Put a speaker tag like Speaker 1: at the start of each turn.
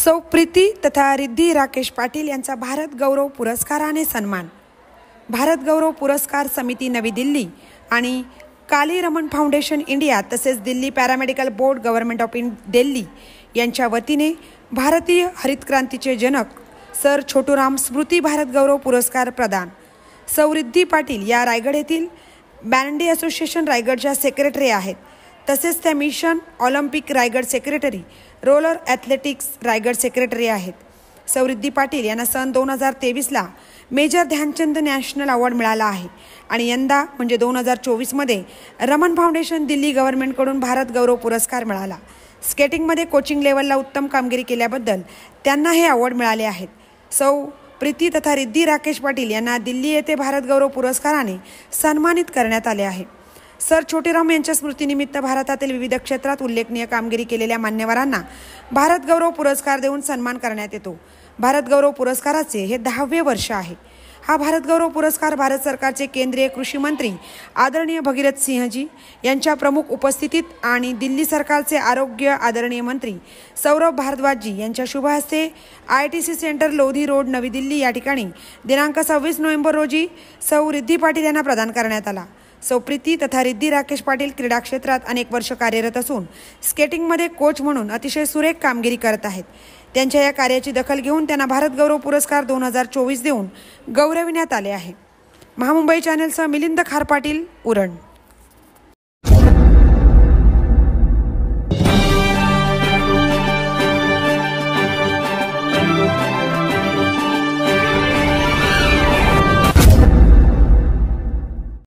Speaker 1: सौ प्रीती तथा रिद्धी राकेश पाटील यांचा भारत गौरव पुरस्काराने सन्मान। भारत गौरव पुरस्कार समिती नवी दिल्ली आणि काली रमण फाउंडेशन इंडिया तसेच Delhi paramedical board government of Delhi यांच्या वतीने भारतीय हरित क्रांतीचे जनक सर छोटूराम स्मृती भारत गौरव पुरस्कार प्रदान। सौ रिद्धी पाटील या रायगड येथील बँडी असोसिएशन रायगडच्या सेक्रेटरी आहेत। तसेच त्या mission Olympic Raigad secretary, roller athletics Raigad secretary आहेत। सौ रिद्धी पाटील यांना सन 2023ला मेजर ध्यानचंद नॅशनल अवॉर्ड मिळाला आहे आणि यंदा म्हणजे 2024 मध्ये रमण फाउंडेशन दिल्ली गव्हर्नमेंटकडून भारत गौरव पुरस्कार मिळाला। स्केटिंगमध्ये कोचिंग लेवलला उत्तम कामगिरी केल्याबद्दल त्यांना हे अवॉर्ड मिळाले आहेत। सौ प्रीती तथा रिद्धी राकेश पाटील यांना दिल्ली येथे भारत गौरव पुरस्काराने सन्मानित करण्यात आले आहे। सर छोटूराम यांच्या स्मृतीनिमित्त भारतातील विविध क्षेत्रात उल्लेखनीय कामगिरी केलेल्या मान्यवरांना भारत गौरव पुरस्कार देऊन सन्मान करण्यात येतो। भारत गौरव पुरस्काराचे हे 10वे वर्ष आहे। हा भारत गौरव पुरस्कार भारत सरकारचे केंद्रीय कृषी मंत्री आदरणीय भगीरथ सिंहजी यांच्या प्रमुख उपस्थितीत आणि दिल्ली सरकारचे आरोग्य आदरणीय मंत्री सौरभ भारद्वाजजी यांच्या शुभ हस्ते IITC सेंटर लोधी रोड नवी दिल्ली या ठिकाणी दिनांक 26 नोव्हेंबर रोजी सौ रिद्धी पाटील यांना प्रदान करण्यात आला। सौ प्रीती तथा रिद्धी राकेश पाटील क्रीडा क्षेत्रात अनेक वर्ष कार्यरत असून स्केटिंगमध्ये कोच म्हणून अतिशय सुरेख कामगिरी करत आहेत। त्यांच्या या कार्याची दखल घेऊन त्यांना भारत गौरव पुरस्कार 2024 देऊन गौरविण्यात आले आहे। महामुंबई चॅनलसह मिलिंद खार पाटील, उरण।